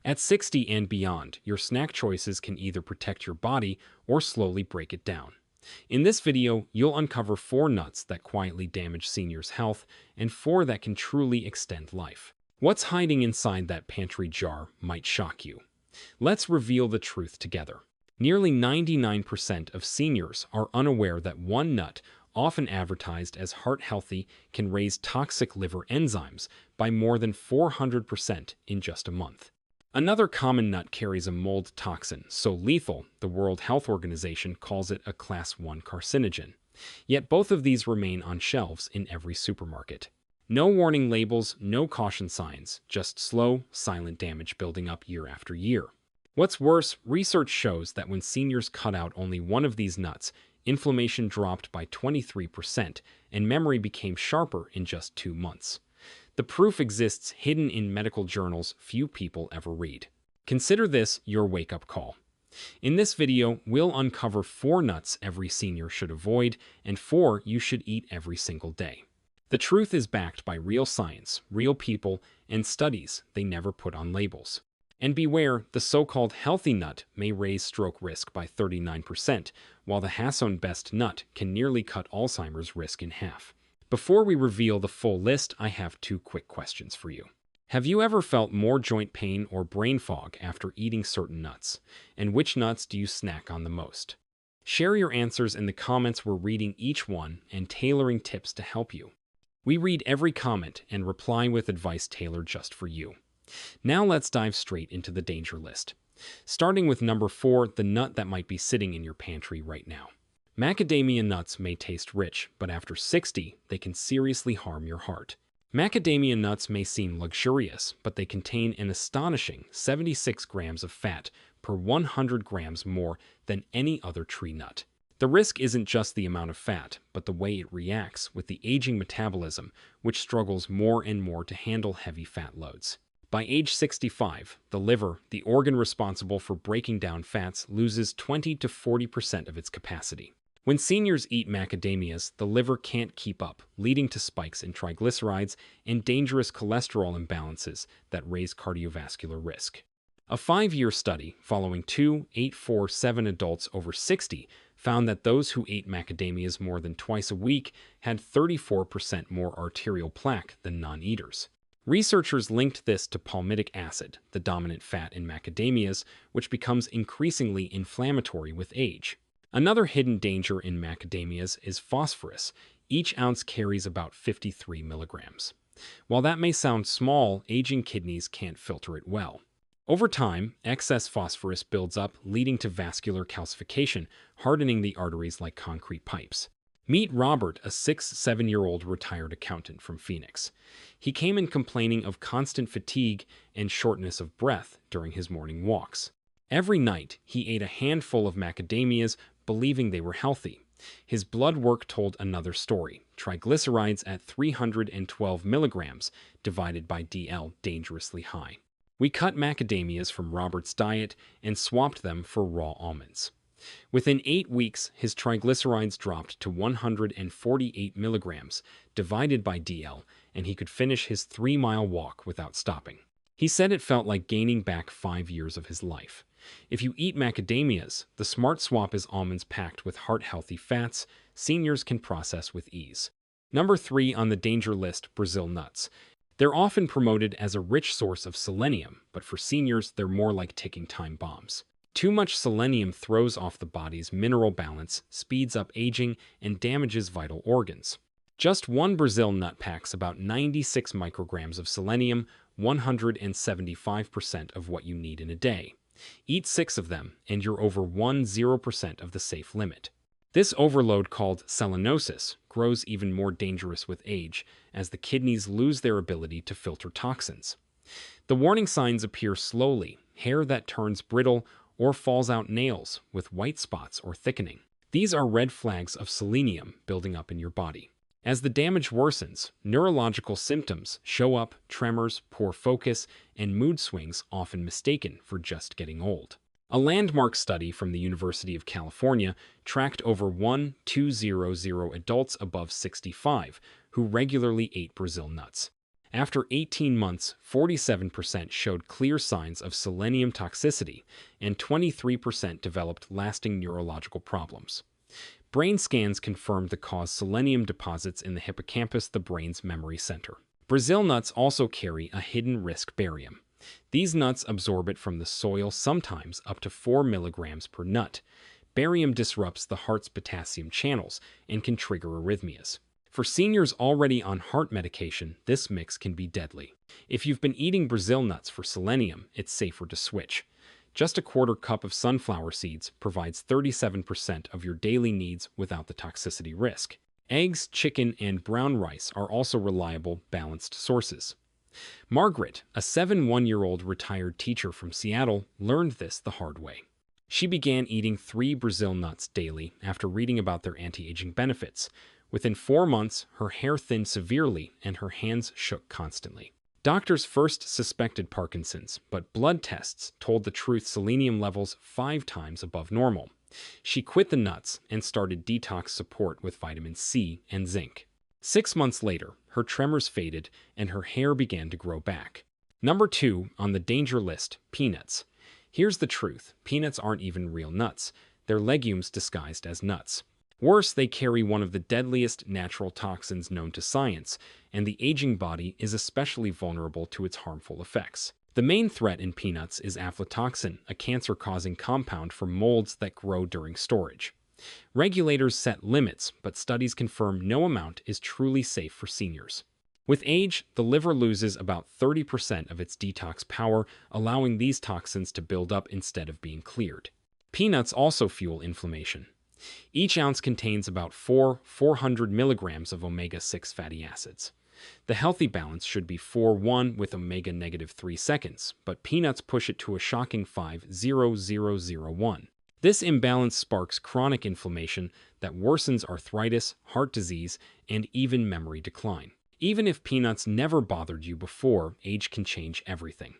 At 60 and beyond, your snack choices can either protect your body or slowly break it down. In this video, you'll uncover 4 nuts that quietly damage seniors' health and 4 that can truly extend life. What's hiding inside that pantry jar might shock you. Let's reveal the truth together. Nearly 99% of seniors are unaware that one nut, often advertised as heart-healthy, can raise toxic liver enzymes by more than 400% in just a month. Another common nut carries a mold toxin so lethal the World Health Organization calls it a Class 1 carcinogen. Yet both of these remain on shelves in every supermarket. No warning labels, no caution signs, just slow, silent damage building up year after year. What's worse, research shows that when seniors cut out only one of these nuts, inflammation dropped by 23% and memory became sharper in just 2 months. The proof exists hidden in medical journals few people ever read. Consider this your wake-up call. In this video, we'll uncover 4 nuts every senior should avoid and 4 you should eat every single day. The truth is backed by real science, real people, and studies they never put on labels. And beware, the so-called healthy nut may raise stroke risk by 39%, while the Hasson-Best nut can nearly cut Alzheimer's risk in half. Before we reveal the full list, I have 2 quick questions for you. Have you ever felt more joint pain or brain fog after eating certain nuts? And which nuts do you snack on the most? Share your answers in the comments. We're reading each one and tailoring tips to help you. We read every comment and reply with advice tailored just for you. Now let's dive straight into the danger list. Starting with number 4, the nut that might be sitting in your pantry right now. Macadamia nuts may taste rich, but after 60, they can seriously harm your heart. Macadamia nuts may seem luxurious, but they contain an astonishing 76 grams of fat per 100 grams more than any other tree nut. The risk isn't just the amount of fat, but the way it reacts with the aging metabolism, which struggles more and more to handle heavy fat loads. By age 65, the liver, the organ responsible for breaking down fats, loses 20 to 40% of its capacity. When seniors eat macadamias, the liver can't keep up, leading to spikes in triglycerides and dangerous cholesterol imbalances that raise cardiovascular risk. A 5-year study following 2,847 adults over 60 found that those who ate macadamias more than twice a week had 34% more arterial plaque than non-eaters. Researchers linked this to palmitic acid, the dominant fat in macadamias, which becomes increasingly inflammatory with age. Another hidden danger in macadamias is phosphorus. Each ounce carries about 53 milligrams. While that may sound small, aging kidneys can't filter it well. Over time, excess phosphorus builds up, leading to vascular calcification, hardening the arteries like concrete pipes. Meet Robert, a 7-year-old retired accountant from Phoenix. He came in complaining of constant fatigue and shortness of breath during his morning walks. Every night, he ate a handful of macadamias, believing they were healthy. His blood work told another story. Triglycerides at 312 milligrams divided by DL, dangerously high. We cut macadamias from Robert's diet and swapped them for raw almonds. Within 8 weeks, his triglycerides dropped to 148 milligrams divided by DL, and he could finish his 3-mile walk without stopping. He said it felt like gaining back 5 years of his life. If you eat macadamias, the smart swap is almonds packed with heart-healthy fats seniors can process with ease. Number 3 on the danger list, Brazil nuts. They're often promoted as a rich source of selenium, but for seniors, they're more like ticking time bombs. Too much selenium throws off the body's mineral balance, speeds up aging, and damages vital organs. Just one Brazil nut packs about 96 micrograms of selenium, 175% of what you need in a day. Eat 6 of them, and you're over 10% of the safe limit. This overload, called selenosis, grows even more dangerous with age, as the kidneys lose their ability to filter toxins. The warning signs appear slowly: hair that turns brittle or falls out, nails with white spots or thickening. These are red flags of selenium building up in your body. As the damage worsens, neurological symptoms show up: tremors, poor focus, and mood swings, often mistaken for just getting old. A landmark study from the University of California tracked over 1,200 adults above 65 who regularly ate Brazil nuts. After 18 months, 47% showed clear signs of selenium toxicity, and 23% developed lasting neurological problems. Brain scans confirmed the cause selenium deposits in the hippocampus, the brain's memory center. Brazil nuts also carry a hidden risk barium. These nuts absorb it from the soil, sometimes up to 4 milligrams per nut. Barium disrupts the heart's potassium channels and can trigger arrhythmias. For seniors already on heart medication, this mix can be deadly. If you've been eating Brazil nuts for selenium, it's safer to switch. Just a quarter cup of sunflower seeds provides 37% of your daily needs without the toxicity risk. Eggs, chicken, and brown rice are also reliable, balanced sources. Margaret, a 71-year-old retired teacher from Seattle, learned this the hard way. She began eating 3 Brazil nuts daily after reading about their anti-aging benefits. Within 4 months, her hair thinned severely and her hands shook constantly. Doctors first suspected Parkinson's, but blood tests told the truth: selenium levels 5 times above normal. She quit the nuts and started detox support with vitamin C and zinc. 6 months later, her tremors faded and her hair began to grow back. Number 2 on the danger list, peanuts. Here's the truth: peanuts aren't even real nuts. They're legumes disguised as nuts. Worse, they carry one of the deadliest natural toxins known to science, and the aging body is especially vulnerable to its harmful effects. The main threat in peanuts is aflatoxin, a cancer-causing compound from molds that grow during storage. Regulators set limits, but studies confirm no amount is truly safe for seniors. With age, the liver loses about 30% of its detox power, allowing these toxins to build up instead of being cleared. Peanuts also fuel inflammation. Each ounce contains about 400 milligrams of omega-6 fatty acids. The healthy balance should be 4:1 with omega-3 seconds, but peanuts push it to a shocking 5:0,001. This imbalance sparks chronic inflammation that worsens arthritis, heart disease, and even memory decline. Even if peanuts never bothered you before, age can change everything.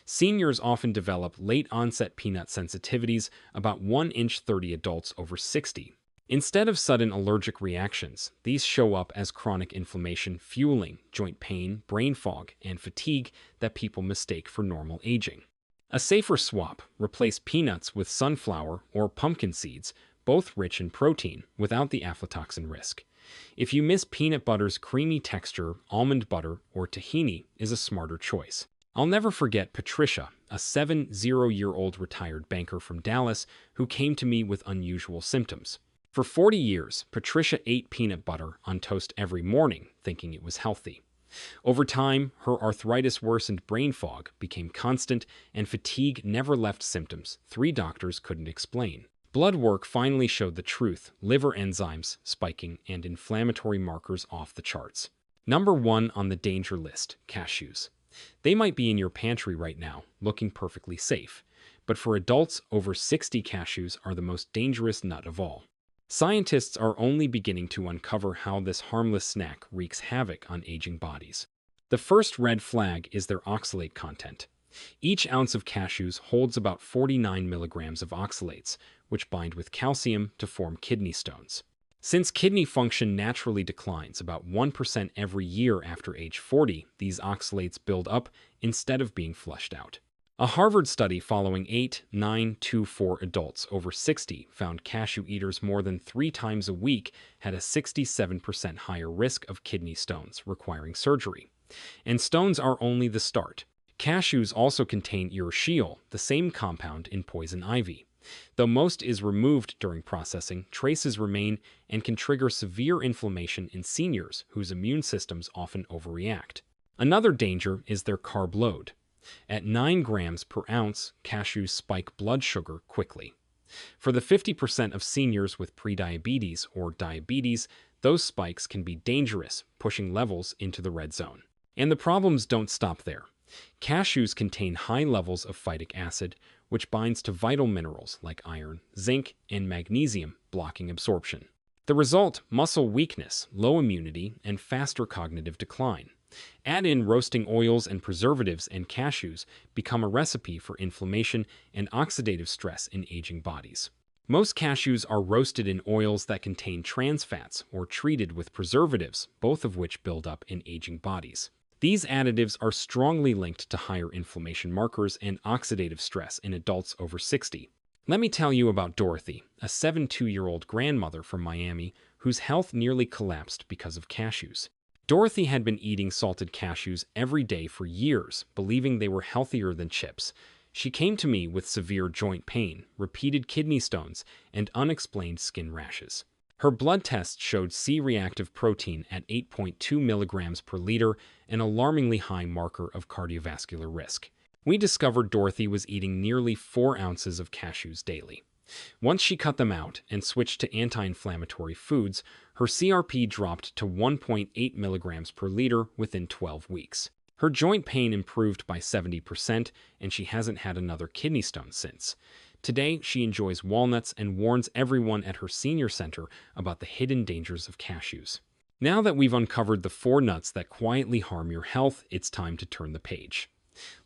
Seniors often develop late-onset peanut sensitivities, about 1 in 30 adults over 60. Instead of sudden allergic reactions, these show up as chronic inflammation, fueling joint pain, brain fog, and fatigue that people mistake for normal aging. A safer swap: replace peanuts with sunflower or pumpkin seeds, both rich in protein, without the aflatoxin risk. If you miss peanut butter's creamy texture, almond butter or tahini is a smarter choice. I'll never forget Patricia, a 70-year-old retired banker from Dallas who came to me with unusual symptoms. For 40 years, Patricia ate peanut butter on toast every morning, thinking it was healthy. Over time, her arthritis worsened, brain fog became constant, and fatigue never left symptoms 3 doctors couldn't explain. Blood work finally showed the truth: liver enzymes spiking and inflammatory markers off the charts. Number 1 on the danger list, cashews. They might be in your pantry right now, looking perfectly safe. But for adults over 60, cashews are the most dangerous nut of all. Scientists are only beginning to uncover how this harmless snack wreaks havoc on aging bodies. The first red flag is their oxalate content. Each ounce of cashews holds about 49 milligrams of oxalates, which bind with calcium to form kidney stones. Since kidney function naturally declines about 1% every year after age 40, these oxalates build up instead of being flushed out. A Harvard study following 8,924 adults over 60 found cashew eaters more than 3 times a week had a 67% higher risk of kidney stones requiring surgery. And stones are only the start. Cashews also contain urushiol, the same compound in poison ivy. Though most is removed during processing, traces remain and can trigger severe inflammation in seniors whose immune systems often overreact. Another danger is their carb load. At 9 grams per ounce, cashews spike blood sugar quickly. For the 50% of seniors with prediabetes or diabetes, those spikes can be dangerous, pushing levels into the red zone. And the problems don't stop there. Cashews contain high levels of phytic acid, which binds to vital minerals like iron, zinc, and magnesium, blocking absorption. The result: muscle weakness, low immunity, and faster cognitive decline. Add in roasting oils and preservatives, and cashews become a recipe for inflammation and oxidative stress in aging bodies. Most cashews are roasted in oils that contain trans fats or treated with preservatives, both of which build up in aging bodies. These additives are strongly linked to higher inflammation markers and oxidative stress in adults over 60. Let me tell you about Dorothy, a 72-year-old grandmother from Miami whose health nearly collapsed because of cashews. Dorothy had been eating salted cashews every day for years, believing they were healthier than chips. She came to me with severe joint pain, repeated kidney stones, and unexplained skin rashes. Her blood tests showed C-reactive protein at 8.2 milligrams per liter, an alarmingly high marker of cardiovascular risk. We discovered Dorothy was eating nearly 4 ounces of cashews daily. Once she cut them out and switched to anti-inflammatory foods, her CRP dropped to 1.8 milligrams per liter within 12 weeks. Her joint pain improved by 70%, and she hasn't had another kidney stone since. Today, she enjoys walnuts and warns everyone at her senior center about the hidden dangers of cashews. Now that we've uncovered the 4 nuts that quietly harm your health, it's time to turn the page.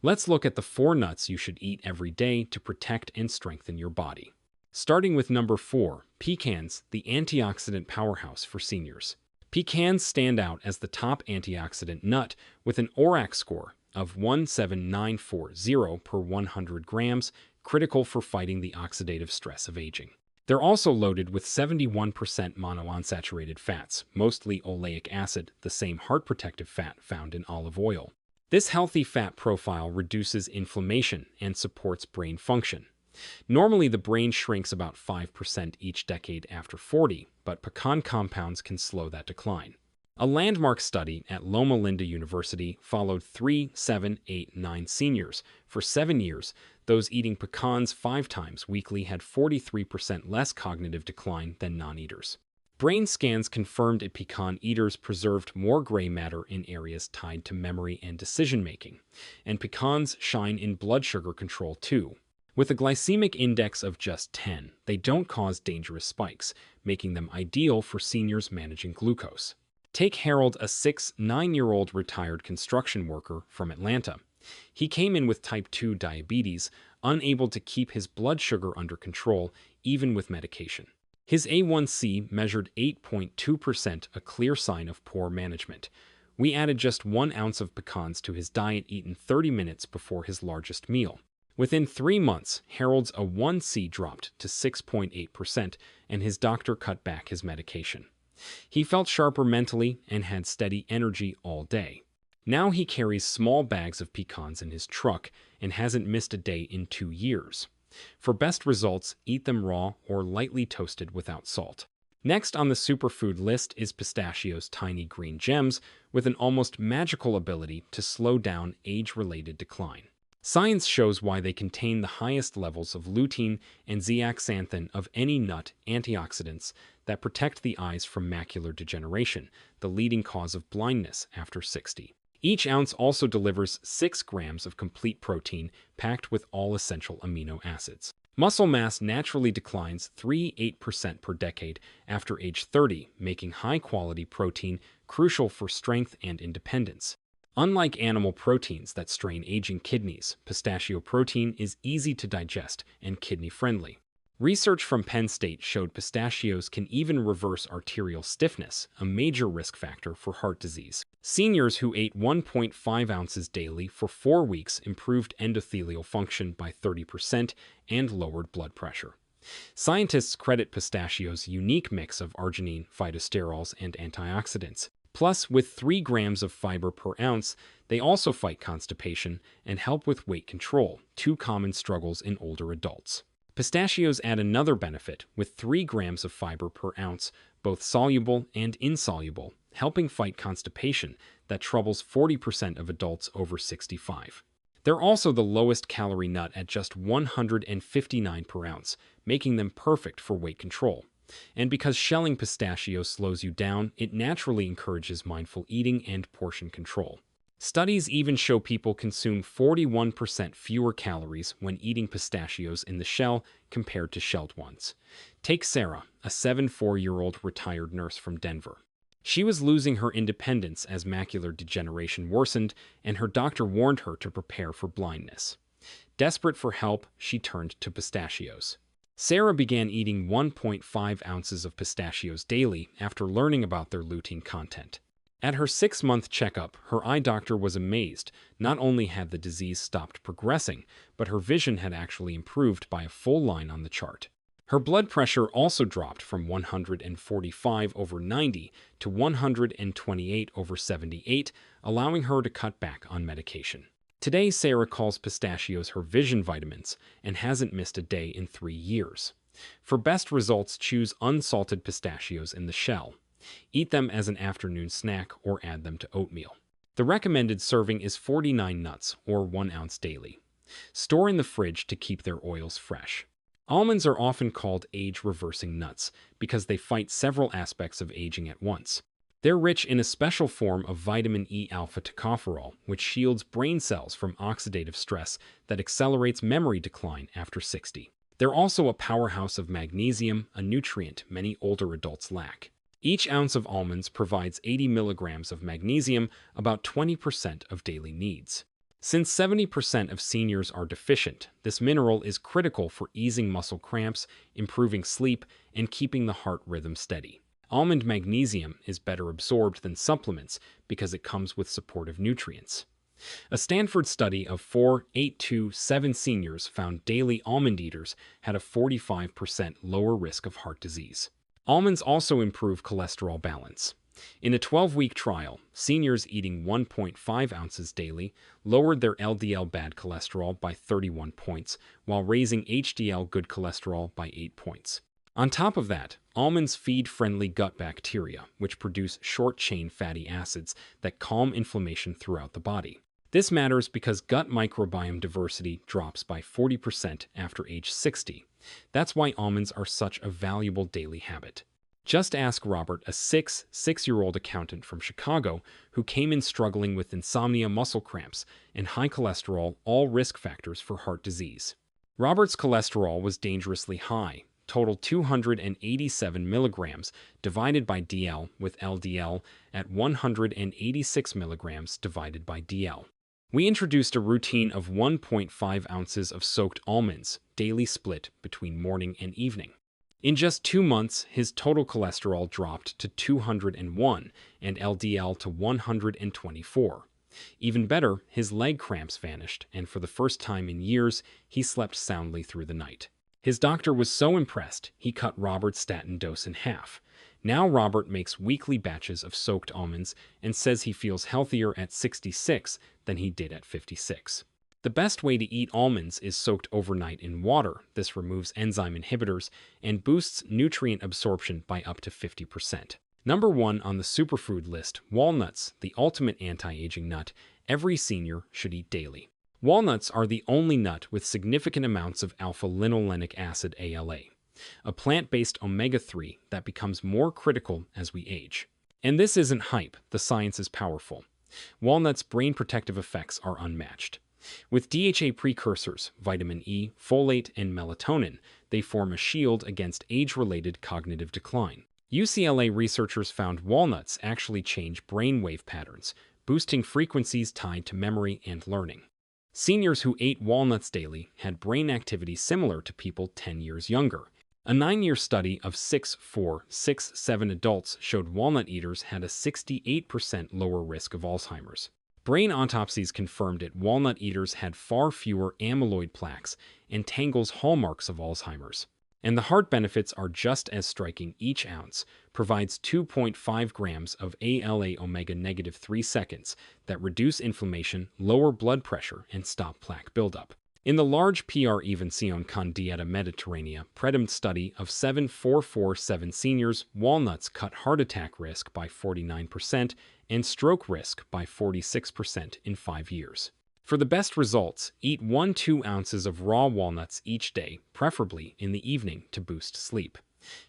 Let's look at the 4 nuts you should eat every day to protect and strengthen your body. Starting with number 4, pecans, the antioxidant powerhouse for seniors. Pecans stand out as the top antioxidant nut with an ORAC score of 17940 per 100 grams, critical for fighting the oxidative stress of aging. They're also loaded with 71% monounsaturated fats, mostly oleic acid, the same heart protective fat found in olive oil. This healthy fat profile reduces inflammation and supports brain function. Normally, the brain shrinks about 5% each decade after 40, but pecan compounds can slow that decline. A landmark study at Loma Linda University followed 3, 7, 8, 9 seniors. For 7 years, those eating pecans 5 times weekly had 43% less cognitive decline than non-eaters. Brain scans confirmed that pecan eaters preserved more gray matter in areas tied to memory and decision-making, and pecans shine in blood sugar control too. With a glycemic index of just 10, they don't cause dangerous spikes, making them ideal for seniors managing glucose. Take Harold, a 9-year-old retired construction worker from Atlanta. He came in with type 2 diabetes, unable to keep his blood sugar under control, even with medication. His A1C measured 8.2%, a clear sign of poor management. We added just 1 ounce of pecans to his diet, eaten 30 minutes before his largest meal. Within 3 months, Harold's A1C dropped to 6.8%, and his doctor cut back his medication. He felt sharper mentally and had steady energy all day. Now he carries small bags of pecans in his truck and hasn't missed a day in 2 years. For best results, eat them raw or lightly toasted without salt. Next on the superfood list is pistachios' tiny green gems with an almost magical ability to slow down age-related decline. Science shows why they contain the highest levels of lutein and zeaxanthin of any nut antioxidants that protect the eyes from macular degeneration, the leading cause of blindness after 60. Each ounce also delivers 6 grams of complete protein packed with all essential amino acids. Muscle mass naturally declines 3–8% per decade after age 30, making high-quality protein crucial for strength and independence. Unlike animal proteins that strain aging kidneys, pistachio protein is easy to digest and kidney-friendly. Research from Penn State showed pistachios can even reverse arterial stiffness, a major risk factor for heart disease. Seniors who ate 1.5 ounces daily for 4 weeks improved endothelial function by 30% and lowered blood pressure. Scientists credit pistachios' unique mix of arginine, phytosterols, and antioxidants. Plus, with 3 grams of fiber per ounce, they also fight constipation and help with weight control, 2 common struggles in older adults. Pistachios add another benefit with 3 grams of fiber per ounce, both soluble and insoluble, helping fight constipation that troubles 40% of adults over 65. They're also the lowest calorie nut at just 159 per ounce, making them perfect for weight control. And because shelling pistachios slows you down, it naturally encourages mindful eating and portion control. Studies even show people consume 41% fewer calories when eating pistachios in the shell compared to shelled ones. Take Sarah, a 74-year-old retired nurse from Denver. She was losing her independence as macular degeneration worsened, and her doctor warned her to prepare for blindness. Desperate for help, she turned to pistachios. Sarah began eating 1.5 ounces of pistachios daily after learning about their lutein content. At her 6-month checkup, her eye doctor was amazed. Not only had the disease stopped progressing, but her vision had actually improved by a full line on the chart. Her blood pressure also dropped from 145/90 to 128/78, allowing her to cut back on medication. Today, Sarah calls pistachios her vision vitamins and hasn't missed a day in 3 years. For best results, choose unsalted pistachios in the shell. Eat them as an afternoon snack or add them to oatmeal. The recommended serving is 49 nuts or 1 ounce daily. Store in the fridge to keep their oils fresh. Almonds are often called age-reversing nuts because they fight several aspects of aging at once. They're rich in a special form of vitamin E alpha tocopherol, which shields brain cells from oxidative stress that accelerates memory decline after 60. They're also a powerhouse of magnesium, a nutrient many older adults lack. Each ounce of almonds provides 80 milligrams of magnesium, about 20% of daily needs. Since 70% of seniors are deficient, this mineral is critical for easing muscle cramps, improving sleep, and keeping the heart rhythm steady. Almond magnesium is better absorbed than supplements because it comes with supportive nutrients. A Stanford study of 4,827 seniors found daily almond eaters had a 45% lower risk of heart disease. Almonds also improve cholesterol balance. In a 12-week trial, seniors eating 1.5 ounces daily lowered their LDL bad cholesterol by 31 points, while raising HDL good cholesterol by 8 points. On top of that, almonds feed friendly gut bacteria, which produce short-chain fatty acids that calm inflammation throughout the body. This matters because gut microbiome diversity drops by 40% after age 60. That's why almonds are such a valuable daily habit. Just ask Robert, a 6-year-old accountant from Chicago who came in struggling with insomnia, muscle cramps, and high cholesterol, all risk factors for heart disease. Robert's cholesterol was dangerously high, total 287 milligrams divided by DL, with LDL at 186 milligrams divided by DL. We introduced a routine of 1.5 ounces of soaked almonds, daily split between morning and evening. In just 2 months, his total cholesterol dropped to 201 and LDL to 124. Even better, his leg cramps vanished, and for the first time in years, he slept soundly through the night. His doctor was so impressed, he cut Robert's statin dose in half. Now Robert makes weekly batches of soaked almonds and says he feels healthier at 66 than he did at 56. The best way to eat almonds is soaked overnight in water. This removes enzyme inhibitors and boosts nutrient absorption by up to 50%. Number 1 on the superfood list, walnuts, the ultimate anti-aging nut. Every senior should eat daily. Walnuts are the only nut with significant amounts of alpha-linolenic acid ALA, a plant-based omega-3 that becomes more critical as we age. And this isn't hype, the science is powerful. Walnuts' brain protective effects are unmatched. With DHA precursors, vitamin E, folate, and melatonin, they form a shield against age-related cognitive decline. UCLA researchers found walnuts actually change brainwave patterns, boosting frequencies tied to memory and learning. Seniors who ate walnuts daily had brain activity similar to people 10 years younger. A 9-year study of 6-7 adults showed walnut eaters had a 68% lower risk of Alzheimer's. Brain autopsies confirmed it. Walnut eaters had far fewer amyloid plaques and tangles, hallmarks of Alzheimer's. And the heart benefits are just as striking. Each ounce provides 2.5 grams of ALA omega-3 seconds that reduce inflammation, lower blood pressure, and stop plaque buildup. In the large Prevención con Dieta Mediterránea Predem study of 7,447 seniors, walnuts cut heart attack risk by 49% and stroke risk by 46% in 5 years. For the best results, eat 1-2 ounces of raw walnuts each day, preferably in the evening to boost sleep.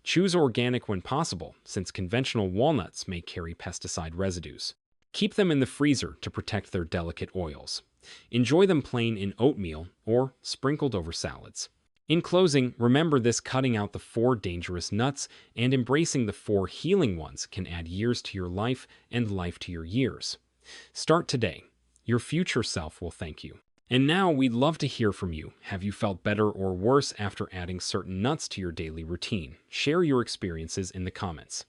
Choose organic when possible, since conventional walnuts may carry pesticide residues. Keep them in the freezer to protect their delicate oils. Enjoy them plain in oatmeal or sprinkled over salads. In closing, remember this: cutting out the 4 dangerous nuts and embracing the 4 healing ones can add years to your life and life to your years. Start today. Your future self will thank you. And now we'd love to hear from you. Have you felt better or worse after adding certain nuts to your daily routine? Share your experiences in the comments.